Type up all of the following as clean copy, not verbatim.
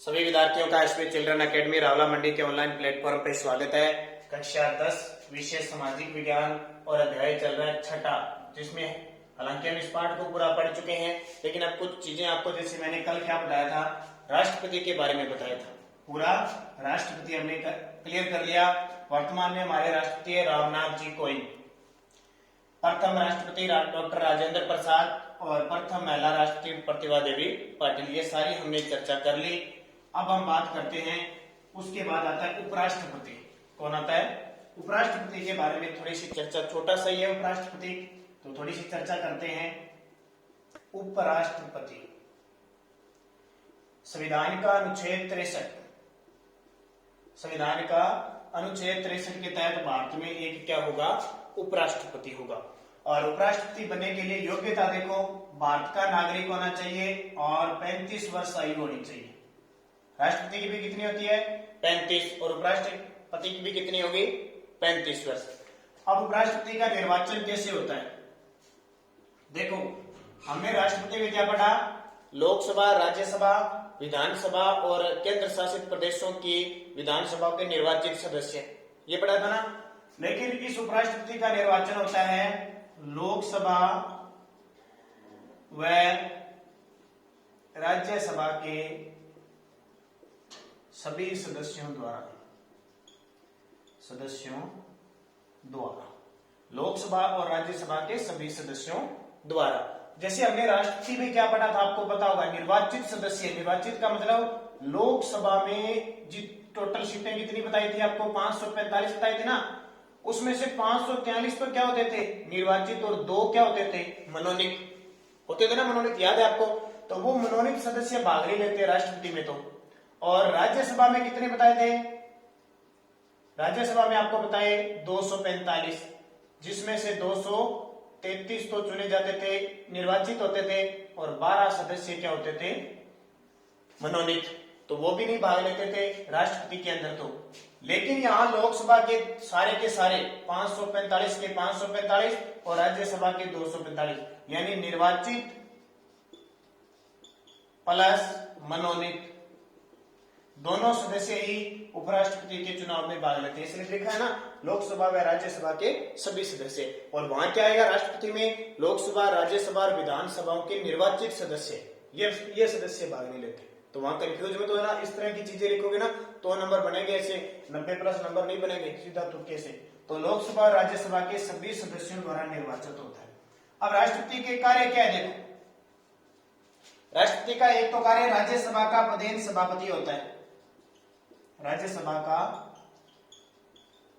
सभी विद्यार्थियों का एसपी चिल्ड्रन एकेडमी रावला मंडी के ऑनलाइन प्लेटफॉर्म पर स्वागत है। कक्षा 10 विषय सामाजिक विज्ञान और अध्याय चल रहा है छठा, जिसमें हालांकि हम इस पाठ को पूरा पढ़ चुके हैं, लेकिन अब कुछ चीजें आपको, जैसे मैंने कल क्या बताया था, राष्ट्रपति के बारे में बताया था। पूरा राष्ट्रपति हमने क्लियर कर लिया। वर्तमान में हमारे राष्ट्रपति है रामनाथ जी कोविंद, प्रथम राष्ट्रपति डॉक्टर राजेंद्र प्रसाद और प्रथम महिला राष्ट्रपति प्रतिभा देवी पाटिल। ये सारी हमने चर्चा कर ली। अब हम बात करते हैं, उसके बाद आता है उपराष्ट्रपति। कौन आता है? उपराष्ट्रपति के बारे में थोड़ी सी चर्चा, छोटा सा ही है उपराष्ट्रपति, तो थोड़ी सी चर्चा करते हैं। उपराष्ट्रपति संविधान का अनुच्छेद 63, संविधान का अनुच्छेद 63 के तहत भारत में एक क्या होगा? उपराष्ट्रपति होगा। और उपराष्ट्रपति बनने के लिए योग्यता देखो, भारत का नागरिक होना चाहिए और 35 वर्ष आयु होनी चाहिए। राष्ट्रपति की भी कितनी होती है? 35, और उपराष्ट्रपति की भी कितनी होगी? 35 वर्ष। अब उपराष्ट्रपति का निर्वाचन कैसे होता है? देखो, हमने राष्ट्रपति में क्या पढ़ा? लोकसभा, राज्यसभा, विधानसभा और केंद्र शासित प्रदेशों की विधानसभा के निर्वाचित सदस्य, ये पढ़ा था ना। लेकिन इस उपराष्ट्रपति का निर्वाचन होता है लोकसभा व राज्यसभा के सभी सदस्यों द्वारा, लोकसभा और राज्यसभा के सभी सदस्यों द्वारा। जैसे हमने राष्ट्रपति में क्या पढ़ा था, आपको पता होगा, निर्वाचित सदस्य। निर्वाचित का मतलब लोकसभा में जी टोटल सीटें कितनी बताई थी आपको? 545 बताई थी ना। उसमें से 543 तो क्या होते थे? निर्वाचित, और 2 क्या होते थे? मनोनीत होते थे ना। मनोनीत याद है आपको? तो वो मनोनीत सदस्य भाग नहीं लेते राष्ट्रपति में। तो और राज्यसभा में कितने बताए थे? राज्यसभा में आपको बताए 245, जिसमें से 233 तो चुने जाते थे, निर्वाचित होते थे, और 12 सदस्य क्या होते थे? मनोनीत। तो वो भी नहीं भाग लेते थे राष्ट्रपति के अंदर। तो लेकिन यहाँ लोकसभा के सारे 545 के 545 और राज्यसभा के 245, यानी निर्वाचित प्लस मनोनीत दोनों सदस्य ही उपराष्ट्रपति के चुनाव में भाग लेते हैं। इसलिए लिखा है ना, लोकसभा व राज्यसभा के सभी सदस्य। और वहां क्या आएगा? राष्ट्रपति में लोकसभा, राज्यसभा और विधानसभाओं के निर्वाचित सदस्य, ये सदस्य भाग नहीं लेते। तो वहां कंफ्यूज में तो है ना, इस तरह की चीजें लिखोगे ना तो नंबर बनेंगे ऐसे, 90 प्लस नंबर नहीं बनेंगे सीधा तुक्के से। तो लोकसभा और राज्यसभा के सभी सदस्यों द्वारा निर्वाचित होता है। अब राष्ट्रपति के कार्य क्या है? देखो, राष्ट्रपति का एक तो कार्य राज्यसभा का पदेन सभापति होता है। राज्यसभा का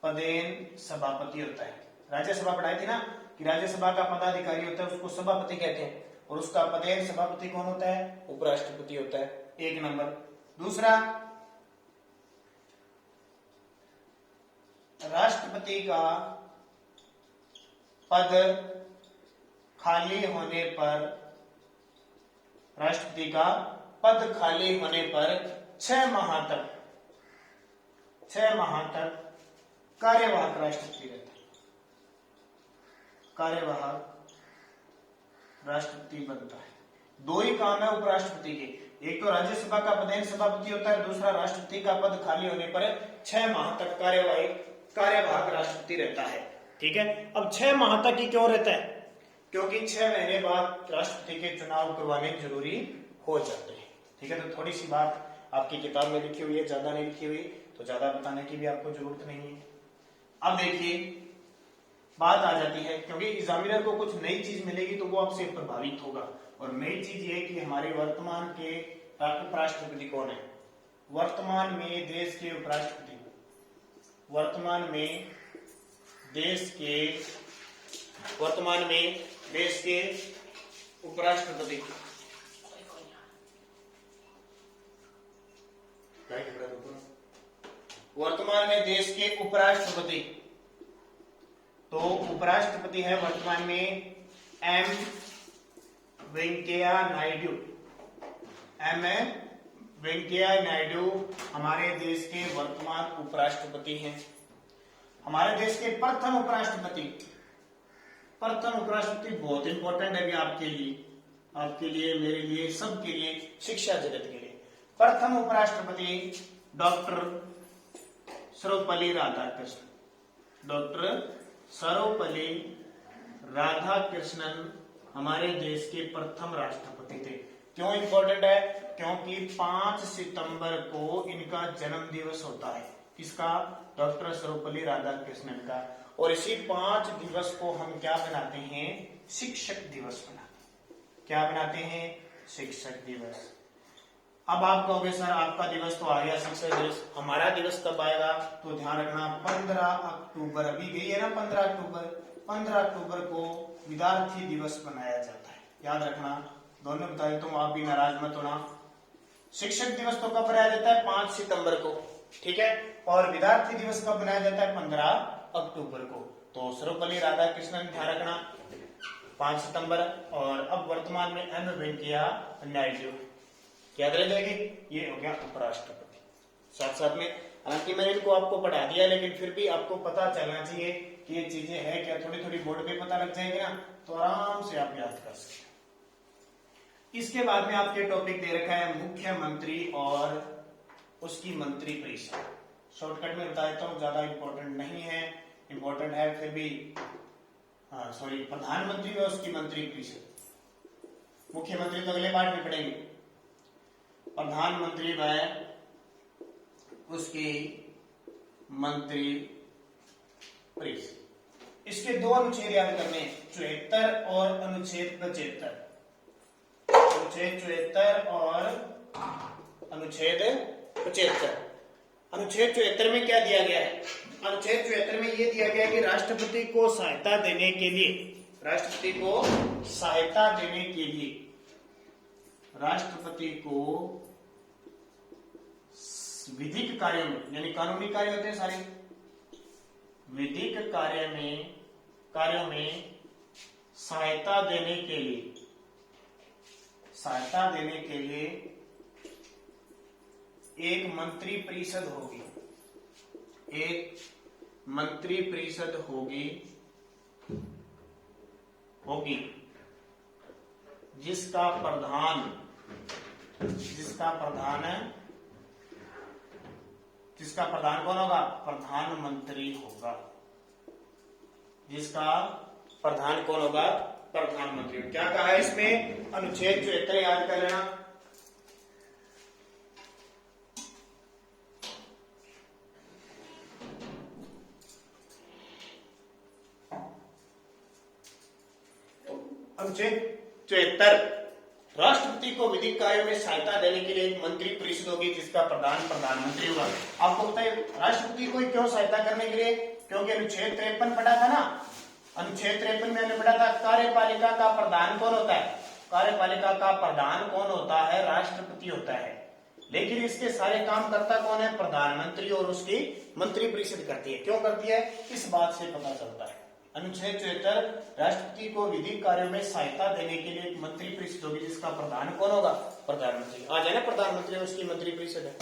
पदेन सभापति होता है। राज्यसभा पढ़ाई थी ना कि राज्यसभा का पदाधिकारी होता है, उसको सभापति कहते हैं, और उसका पदेन सभापति कौन होता है? उपराष्ट्रपति होता है। एक नंबर। दूसरा, राष्ट्रपति का पद खाली होने पर, राष्ट्रपति का पद खाली होने पर 6 माह तक कार्यवाहक राष्ट्रपति रहता है। कार्यवाहक राष्ट्रपति बनता है। 2 ही काम है उपराष्ट्रपति के, एक तो राज्यसभा का पदेन सभापति होता है, दूसरा राष्ट्रपति का पद खाली होने पर 6 माह तक कार्यवाहक राष्ट्रपति रहता है। ठीक है। अब 6 माह तक ही क्यों रहता है? क्योंकि 6 महीने बाद राष्ट्रपति के चुनाव करवाने जरूरी हो जाते हैं। ठीक है। तो थोड़ी सी बात आपकी किताब में लिखी हुई है, ज्यादा नहीं लिखी हुई, तो ज्यादा बताने की भी आपको जरूरत नहीं है। अब देखिए, बात आ जाती है, क्योंकि एग्जामिनर को कुछ नई चीज मिलेगी तो वो आपसे प्रभावित होगा। और नई चीज ये कि हमारे वर्तमान के उपराष्ट्रपति कौन है? वर्तमान में देश के उपराष्ट्रपति, वर्तमान में देश के उपराष्ट्रपति वर्तमान में देश के उपराष्ट्रपति, तो उपराष्ट्रपति है वर्तमान में एम वेंकैया नायडू। एम वेंकैया नायडू हमारे देश के वर्तमान उपराष्ट्रपति हैं। हमारे देश के प्रथम उपराष्ट्रपति बहुत इंपॉर्टेंट है भी आपके लिए, मेरे लिए, सबके लिए, शिक्षा जगत के लिए। प्रथम उपराष्ट्रपति डॉक्टर सर्वपल्ली राधाकृष्णन। डॉक्टर सर्वपल्ली राधाकृष्णन हमारे देश के प्रथम राष्ट्रपति थे। क्यों इंपॉर्टेंट है? क्योंकि 5 सितंबर को इनका जन्म दिवस होता है। किसका? डॉक्टर सर्वपल्ली राधाकृष्णन का। और इसी 5 दिवस को हम क्या बनाते हैं? शिक्षक दिवस बनाते हैं। क्या बनाते हैं? शिक्षक दिवस। अब आप कहोगे सर आपका दिवस तो आ गया शिक्षक दिवस, हमारा दिवस कब आएगा? तो ध्यान रखना 15 अक्टूबर, अभी गई है ना 15 अक्टूबर। 15 अक्टूबर को विद्यार्थी दिवस मनाया जाता है। याद रखना, दोनों बता देता हूं, आप भी नाराज मत होना। शिक्षक दिवस तो कब मनाया जाता है? 5 सितंबर को, ठीक है। और विद्यार्थी दिवस कब मनाया जाता है? 15 अक्टूबर को। तो सर्वपल्ली राधाकृष्णन ध्यान रखना 5 सितंबर। और अब वर्तमान में एम वेंकैया नायडू, याद रह जाएगी, ये हो गया उपराष्ट्रपति। साथ साथ में, हालांकि मैंने इनको आपको पढ़ा दिया, लेकिन फिर भी आपको पता चलना चाहिए कि ये चीजें है क्या। थोड़ी थोड़ी बोर्ड पे पता लग जाएगी ना, तो आराम से आप याद कर सकते हैं। इसके बाद में आपके टॉपिक दे रखा है मुख्यमंत्री और उसकी मंत्री परिषद। शॉर्टकट में बता देता हूं, ज्यादा इंपॉर्टेंट नहीं है, इंपॉर्टेंट है फिर भी। हाँ सॉरी, प्रधानमंत्री और उसकी मंत्री परिषद। मुख्यमंत्री तो अगले पार्ट में पढ़ेंगे। प्रधानमंत्री व उसकी मंत्री परिषद। इसके 2 अनुच्छेद याद करने, 74 और अनुच्छेद 75। अनुच्छेद 74 और अनुच्छेद 75। अनुच्छेद 74 में क्या दिया गया है? अनुच्छेद 74 में यह दिया गया है कि राष्ट्रपति को सहायता देने के लिए, राष्ट्रपति को सहायता देने के लिए, राष्ट्रपति को विधिक कार्यों में, यानी कानूनी कार्य होते हैं सारे, विधिक कार्यों में सहायता देने के लिए एक मंत्री परिषद होगी। एक मंत्री परिषद होगी जिसका प्रधान कौन होगा? प्रधानमंत्री होगा। जिसका प्रधान कौन होगा? प्रधानमंत्री। क्या कहा है इसमें? अनुच्छेद 74 याद कर लेना। अनुच्छेद 74, राष्ट्रपति को विधिक कार्यों में सहायता देने के लिए एक मंत्री परिषद होगी जिसका प्रधान प्रधानमंत्री होगा। आपको पता है राष्ट्रपति को क्यों सहायता करने के लिए? क्योंकि अनुच्छेद 53 पढ़ा था ना, अनुच्छेद 53 में हमने पढ़ा था कार्यपालिका का प्रधान कौन होता है? कार्यपालिका का प्रधान कौन होता है? राष्ट्रपति होता है। लेकिन इसके सारे काम करता कौन है? प्रधानमंत्री और उसकी मंत्री परिषद करती है। क्यों करती है? इस बात से पता चलता है। अनुच्छेद 74, राष्ट्रपति को विधिक कार्यों में सहायता देने के लिए एक मंत्री परिषद होगी जिसका प्रधान कौन होगा? प्रधानमंत्री। आ जाए ना, प्रधानमंत्री और उसकी मंत्री परिषद है।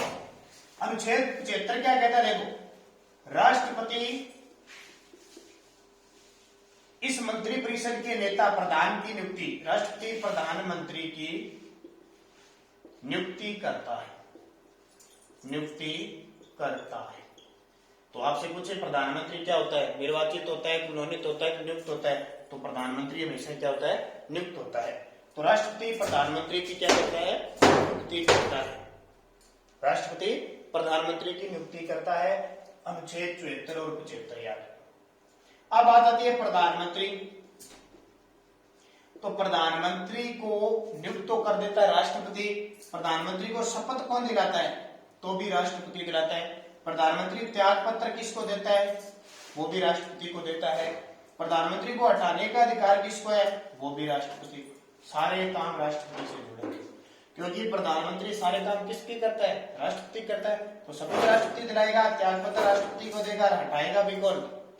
अनुच्छेद 75 क्या कहता है? देखो, राष्ट्रपति इस मंत्री परिषद के नेता प्रधान की नियुक्ति, राष्ट्रपति प्रधानमंत्री की नियुक्ति करता है। तो आपसे पूछे प्रधानमंत्री क्या होता है? निर्वाचित होता है, मनोनीत होता है, नियुक्त होता है? तो प्रधानमंत्री हमेशा क्या होता है? नियुक्त होता है। तो राष्ट्रपति प्रधानमंत्री की क्या करता है? नियुक्ति करता है। राष्ट्रपति प्रधानमंत्री की नियुक्ति करता है। अनुच्छेद 74 और 75 याद। अब आ जाती है प्रधानमंत्री। तो प्रधानमंत्री को नियुक्त तो कर देता है राष्ट्रपति। प्रधानमंत्री को शपथ कौन दिलाता है? तो भी राष्ट्रपति दिलाता है। प्रधानमंत्री त्याग पत्र किसको देता है? वो भी राष्ट्रपति को देता है। प्रधानमंत्री को हटाने का अधिकार किसको है? वो भी राष्ट्रपति। सारे काम राष्ट्रपति से जुड़े हैं, क्योंकि प्रधानमंत्री सारे काम किसकी करता है? राष्ट्रपति करता है। तो शपथ राष्ट्रपति दिलाएगा, त्याग पत्र राष्ट्रपति को देगा, हटाएगा भी कौन?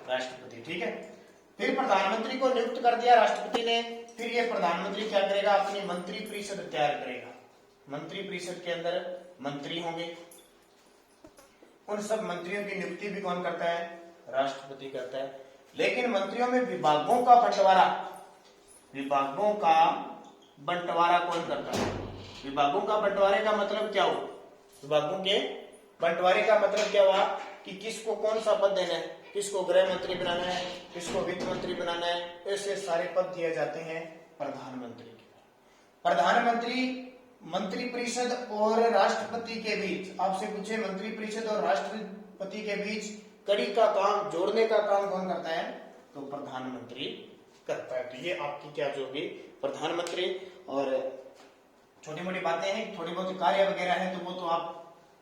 राष्ट्रपति। ठीक है। फिर प्रधानमंत्री को नियुक्त कर दिया राष्ट्रपति ने, फिर ये प्रधानमंत्री क्या करेगा? अपनी मंत्री परिषद तैयार करेगा। मंत्री परिषद के अंदर मंत्री होंगे। उन सब मंत्रियों की नियुक्ति भी कौन करता है? राष्ट्रपति करता है। लेकिन मंत्रियों में विभागों का बंटवारा कौन करता है? विभागों का बंटवारे का मतलब क्या हो? विभागों के बंटवारे का मतलब क्या हुआ कि किसको कौन सा पद देना है, किसको गृह मंत्री बनाना है, किसको वित्त मंत्री बनाना है, ऐसे सारे पद दिए जाते हैं प्रधानमंत्री के। प्रधानमंत्री मंत्रिपरिषद और राष्ट्रपति के बीच, आपसे पूछे मंत्रिपरिषद और राष्ट्रपति के बीच कड़ी का काम, जोड़ने का काम कौन करता है, तो प्रधानमंत्री करता है। तो ये आपकी क्या जो होगी, प्रधानमंत्री। और छोटी मोटी बातें हैं, थोड़ी बहुत कार्य वगैरह है तो वो तो आप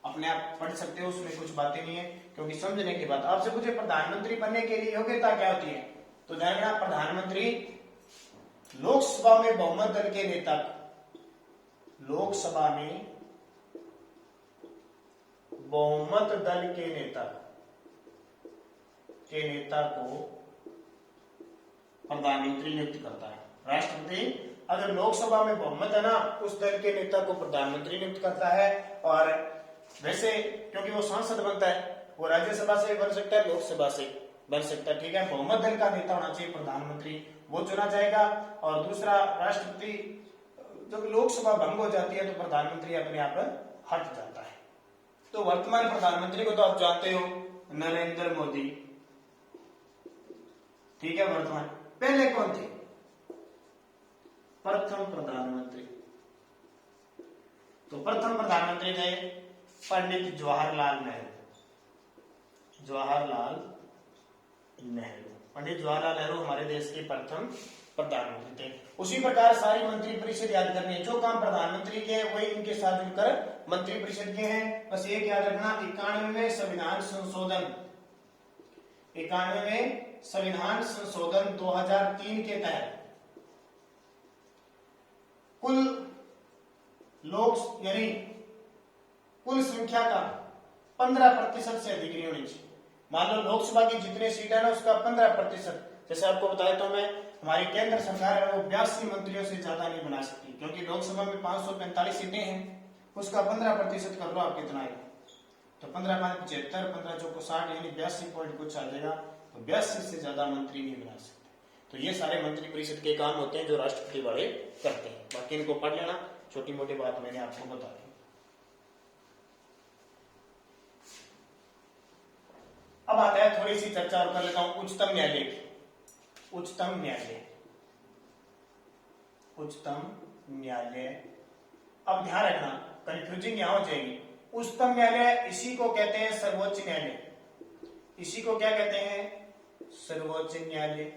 अपने आप पढ़ सकते हो, उसमें कुछ बातें नहीं है, क्योंकि समझने की बात। आपसे पूछे प्रधानमंत्री बनने के लिए योग्यता क्या होती है, तो ध्यान रखना प्रधानमंत्री लोकसभा में बहुमत दल के नेता, लोकसभा में बहुमत दल के नेता को प्रधानमंत्री नियुक्त करता है। राष्ट्रपति अगर लोकसभा में बहुमत है ना, उस दल के नेता को प्रधानमंत्री नियुक्त करता है। और वैसे क्योंकि वो सांसद बनता है, वो राज्यसभा से बन सकता है, लोकसभा से बन सकता है, ठीक है। बहुमत दल का नेता होना चाहिए प्रधानमंत्री, वो चुना जाएगा। और दूसरा, राष्ट्रपति जब लोकसभा भंग हो जाती है तो प्रधानमंत्री अपने आप हट जाता है। तो वर्तमान प्रधानमंत्री को तो आप जानते हो, नरेंद्र मोदी, ठीक है। वर्तमान, पहले कौन थे, प्रथम प्रधानमंत्री, तो प्रथम प्रधानमंत्री थे पंडित जवाहरलाल नेहरू। जवाहरलाल नेहरू, पंडित जवाहरलाल नेहरू हमारे देश के प्रथम प्रधानमंत्री थे। उसी प्रकार सारी मंत्रिपरिषद याद करनी है, जो काम प्रधानमंत्री के हैं वही इनके साथ जुड़कर मंत्रिपरिषद के हैं। बस एक याद रखना, 91वें संविधान संशोधन, 91वें संविधान संशोधन 2003 के तहत कुल लोग यानी कुल संख्या का 15% से अधिक नहीं होनी चाहिए। मान लो लोकसभा की जितने सीट है ना, उसका 15%, जैसे आपको बताया तो मैं, हमारी केंद्र सरकार है वो 82 मंत्रियों से ज्यादा नहीं बना सकती, क्योंकि लोकसभा में 545 सीटें हैं, उसका 15% कर लो आप कितना है, तो 15 5 75, 15 चौको 60, यानी 82 पॉइंट कुछ आ जाएगा। तो 82 से ज्यादा मंत्री नहीं बना सकते। तो ये सारे मंत्रिपरिषद के काम होते हैं जो राष्ट्रपति वाले करते हैं। बाकी इनको पढ़ लेना, छोटी मोटी बात मैंने आपको बता दी। अब आता है थोड़ी सी चर्चा और कर लेता हूं उच्चतम न्यायालय की। उच्चतम न्यायालय, उच्चतम न्यायालय, अब ध्यान रखना कंफ्यूजिंग यहां हो जाएगी। उच्चतम न्यायालय इसी को कहते हैं सर्वोच्च न्यायालय, इसी को क्या कहते हैं, सर्वोच्च न्यायालय,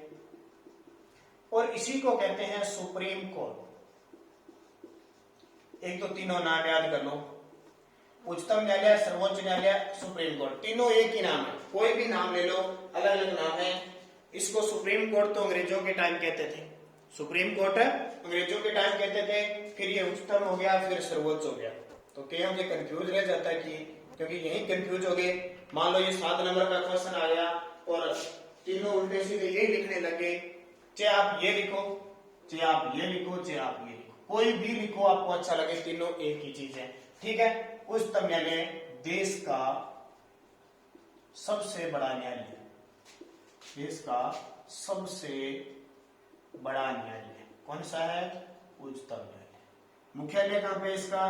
और इसी को कहते हैं सुप्रीम कोर्ट। एक तो तीनों नाम याद कर लो, उच्चतम न्यायालय, सर्वोच्च न्यायालय, सुप्रीम कोर्ट, तीनों एक ही नाम है, कोई भी नाम ले लो, अलग अलग नाम है। इसको सुप्रीम कोर्ट तो अंग्रेजों के टाइम कहते थे, सुप्रीम कोर्ट अंग्रेजों के टाइम कहते थे, फिर ये उच्चतम हो गया, फिर सर्वोच्च हो गया। तो क्या मुझे कंफ्यूज रह जाता है कि, क्योंकि यही कंफ्यूज हो गए। मान लो ये 7 नंबर का क्वेश्चन आया और तीनों उल्टे सीधे यही लिखने लगे, चाहे आप ये लिखो, चाहे आप ये लिखो, चाहे आप ये लिखो, कोई भी लिखो आपको अच्छा लगे, तीनों एक ही चीज है, ठीक है। उच्चतम न्यायालय देश का सबसे बड़ा न्यायालय, देश का सबसे बड़ा न्यायालय कौन सा है, उच्चतम न्यायालय। मुख्यालय कहां पे इसका,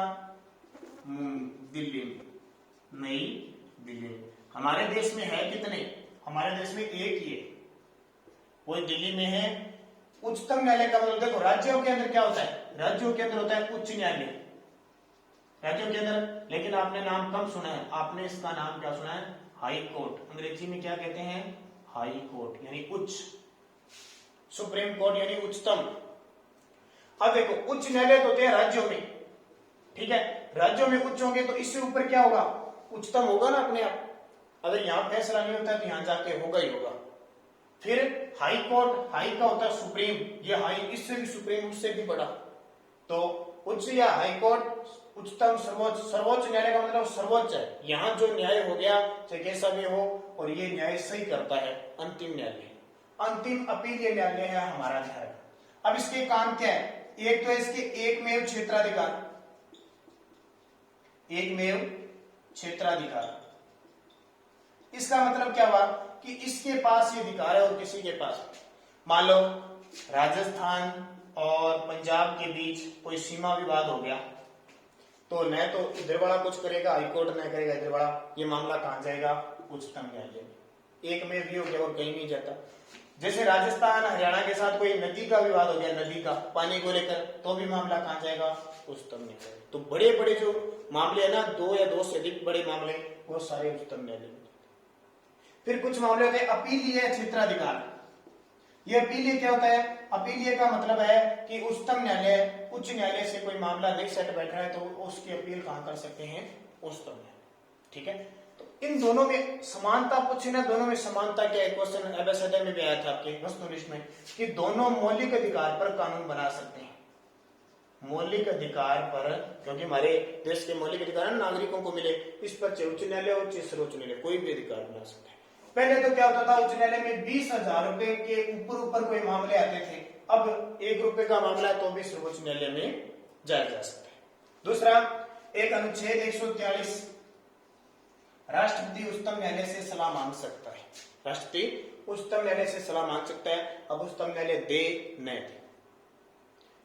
दिल्ली में, नई दिल्ली में। हमारे देश में है कितने, हमारे देश में एक ही है, वो दिल्ली में है। उच्चतम न्यायालय का मतलब देखो, राज्यों के अंदर क्या होता है, राज्यों के अंदर होता है उच्च न्यायालय, राज्यों के अंदर। लेकिन आपने नाम कम सुना है, आपने इसका नाम क्या सुना है, हाई कोर्ट। अंग्रेजी में क्या कहते हैं, हाई कोर्ट, यानी उच्च। सुप्रीम कोर्ट यानी उच्चतम। अब देखो, उच्च न्यायालय होते हैं राज्यों में, ठीक है, राज्यों में उच्च होंगे तो इससे ऊपर क्या होगा, उच्चतम होगा ना अपने आप। अगर यहां फैसला नहीं होता तो यहां जाके होगा ही होगा। फिर हाई कोर्ट, हाई का होता है सुप्रीम, ये हाई, इससे भी सुप्रीम, उससे भी बड़ा। तो उच्च या हाई कोर्ट, उच्चतम, सर्वोच्च। सर्वोच्च न्यायालय का मतलब सर्वोच्च है, यहाँ जो न्याय हो गया चाहे कैसा भी हो, और ये न्याय सही करता है, अंतिम न्यायालय, अंतिम अपीलीय न्यायालय है हमारा ध्यान। अब इसके काम क्या है, एक तो इसके एकमेव क्षेत्राधिकार, एकमेव क्षेत्राधिकार। इसका मतलब क्या हुआ कि इसके पास ये अधिकार है और किसी के पास, मान लो राजस्थान और पंजाब के बीच कोई सीमा विवाद हो गया, तो न तो इधर वाला कुछ करेगा हाईकोर्ट, न करेगा इधर वाला, ये मामला कहां जाएगा? उच्चतम न्यायालय में। एक में भी हो गया और कहीं नहीं जाता। जैसे राजस्थान हरियाणा के साथ कोई नदी का विवाद हो गया, नदी का पानी को लेकर, तो भी मामला कहां जाएगा? उच्चतम न्यायालय। तो बड़े बड़े जो मामले है ना, 2 या 2 से अधिक बड़े मामले, वो सारे उच्चतम न्यायालय में। फिर कुछ मामले होते हैं अपीलीय क्षेत्राधिकार। ये अपीलीय क्या होता है? अपीलीय का मतलब है कि उच्चतम न्यायालय, उच्च न्यायालय से कोई मामला नहीं सेट बैठ रहा है तो उसकी अपील कहां कर सकते हैं? उच्चतम न्यायालय। ठीक है, तो इन दोनों में समानता पूछी ना, दोनों में समानता क्या है? क्वेश्चन एबीसीडी में भी आया था आपके वस्तुनिष्ठ में कि दोनों मौलिक अधिकार पर कानून बना सकते हैं। मौलिक अधिकार पर, क्योंकि हमारे देश के मौलिक अधिकार नागरिकों को मिले, इस पर चाहे उच्च न्यायालय हो चाहे सर्वोच्च न्यायालय, कोई भी अधिकार बना सकता है। पहले तो क्या होता था, उच्च न्यायालय में 20,000 रुपए के ऊपर कोई मामले आते थे, अब 1 रुपए का मामला है तो भी सर्वोच्च न्यायालय में जाया जा सकता है। दूसरा, एक अनुच्छेद 143, राष्ट्रपति उच्चतम न्यायालय से सलाह मांग सकता है। राष्ट्रपति उच्चतम न्यायालय से सलाह मांग सकता है, अब उच्चतम न्यायालय दे न दे।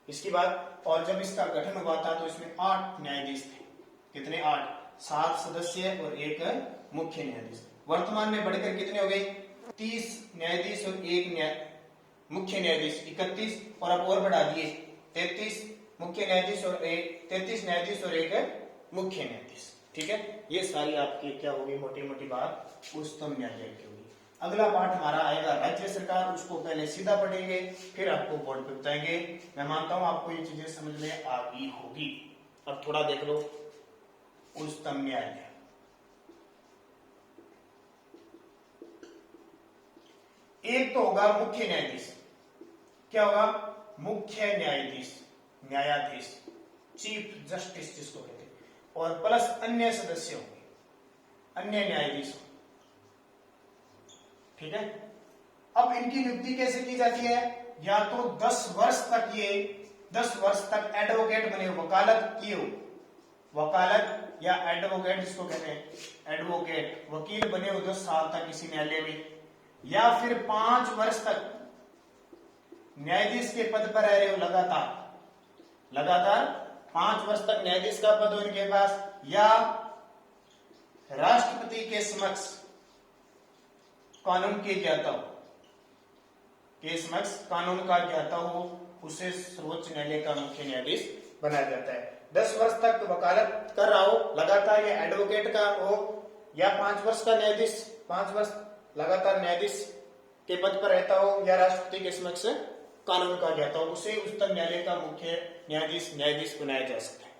इसके बाद, और जब इसका गठन हुआ था तो इसमें 8 न्यायाधीश थे। कितने? 8, 7 सदस्य और 1 मुख्य न्यायाधीश। वर्तमान में बढ़कर कितने हो गए? 30 न्यायाधीश और 1 मुख्य न्यायाधीश, 31, और अब और बढ़ा दिए 33 मुख्य न्यायाधीश और 33 न्यायाधीश और 1 मुख्य न्यायाधीश। ठीक है, ये सारी आपकी क्या होगी? मोटी मोटी बात उच्चतम न्यायालय की होगी। अगला पाठ हमारा आएगा राज्य सरकार, उसको पहले सीधा पढ़ेंगे, फिर आपको बोर्ड पे बताएंगे। मैं मानता हूं आपको ये चीजें समझ में आ गई होगी। अब थोड़ा देख लो उच्चतम न्यायालय। एक तो होगा मुख्य न्यायाधीश। क्या होगा? मुख्य न्यायाधीश, न्यायाधीश, चीफ जस्टिस जिसको कहते हैं, और प्लस अन्य सदस्य होंगे, अन्य न्यायाधीश। ठीक है, अब इनकी नियुक्ति कैसे की जाती है? या तो 10 वर्ष तक ये 10 वर्ष तक एडवोकेट बने हो, वकालत किए हो, वकालत या एडवोकेट जिसको कहते हैं, एडवोकेट वकील बने हो 10 साल तक किसी न्यायालय में, या फिर 5 वर्ष तक न्यायाधीश के पद पर रह रहे हो लगातार 5 वर्ष तक न्यायाधीश का पद हो इनके पास, या राष्ट्रपति के समक्ष कानून के ज्ञाता हो, के समक्ष कानून का ज्ञाता हो, उसे सर्वोच्च न्यायालय का मुख्य न्यायाधीश बनाया जाता है। 10 वर्ष तक वकालत कर रहा हो लगातार, या एडवोकेट का हो, या 5 वर्ष का न्यायाधीश, 5 वर्ष लगातार न्यायाधीश के पद पर रहता हो, या राष्ट्रपति के समक्ष कानून का ज्ञाता हो, उसे उच्चतम न्यायालय का मुख्य न्यायाधीश बनाया जा सकता है।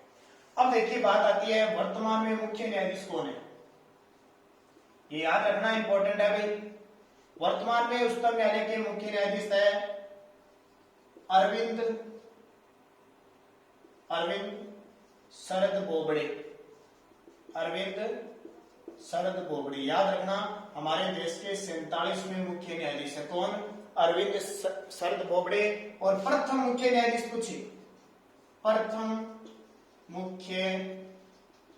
अब देखिए बात आती है वर्तमान में मुख्य न्यायाधीश कौन है? ये याद रखना इंपॉर्टेंट है भाई। वर्तमान में उच्चतम न्यायालय के मुख्य न्यायाधीश है अरविंद शरद बोबड़े। अरविंद शरद बोबड़े, याद रखना हमारे देश के 47वें मुख्य न्यायाधीश है। कौन? अरविंद शरद बोबड़े। और प्रथम मुख्य न्यायाधीश पूछिए, प्रथम मुख्य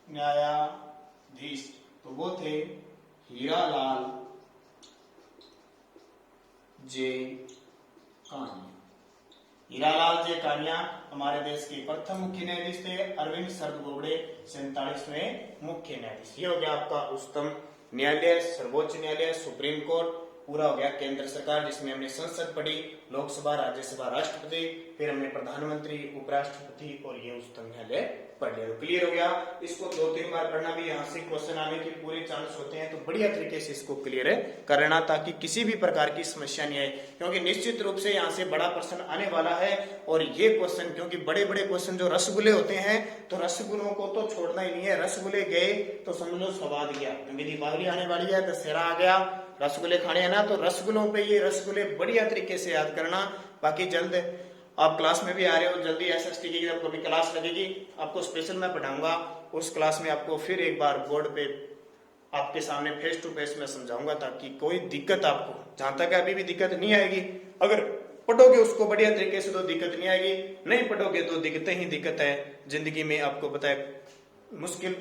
न्यायाधीश तो वो थे हीरालाल जे कानिया। हीरालाल जे कानिया हमारे देश के प्रथम मुख्य न्यायाधीश थे। अरविंद शरद बोबड़े 47वें मुख्य न्यायाधीश। ये हो गया आपका उच्चतम न्यायालय, सर्वोच्च न्यायालय, सुप्रीम कोर्ट, पूरा हो गया केंद्र सरकार जिसमें हमने संसद पढ़ी, लोकसभा, राज्यसभा, राष्ट्रपति, फिर हमने प्रधानमंत्री, उपराष्ट्रपति और ये उच्चतम न्यायालय पढ़ लिया। तो क्लियर हो गया। इसको 2-3 बार पढ़ना भी, यहाँ से क्वेश्चन आने के पूरे चांस होते हैं, तो बढ़िया तरीके से इसको क्लियर करना ताकि किसी भी प्रकार की समस्या नहीं आए, क्योंकि निश्चित रूप से यहाँ से बड़ा प्रश्न आने वाला है। और ये क्वेश्चन, क्योंकि बड़े बड़े क्वेश्चन जो रसगुल्ले होते हैं, तो रसगुल्लों को तो छोड़ना ही नहीं है। रसगुल्ले गए तो समझ लो स्वाद गया, क्योंकि दीपावली आने वाली है, दशहरा आ गया, रसगुल्ले खाने हैं ना, तो रसगुल्लों पे ये रसगुल्ले बढ़िया तरीके से याद करना। बाकी जल्द आप क्लास में भी आ रहे हो, जल्दी एसएसटी की जब कभी क्लास लगेगी आपको स्पेशल मैं पढ़ाऊंगा, उस क्लास में आपको फिर एक बार बोर्ड पे आपके सामने फेस टू फेस में समझाऊंगा, ताकि कोई दिक्कत आपको, जहां तक अभी भी दिक्कत नहीं आएगी। अगर पढ़ोगे उसको बढ़िया तरीके से तो दिक्कत नहीं आएगी, नहीं पढ़ोगे तो दिक्कतें ही दिक्कत है जिंदगी में। आपको पता है मुश्किल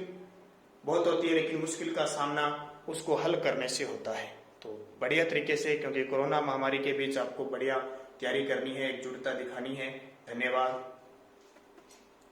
बहुत होती है, लेकिन मुश्किल का सामना उसको हल करने से होता है। तो बढ़िया तरीके से, क्योंकि कोरोना महामारी के बीच आपको बढ़िया तैयारी करनी है, एकजुटता दिखानी है। धन्यवाद।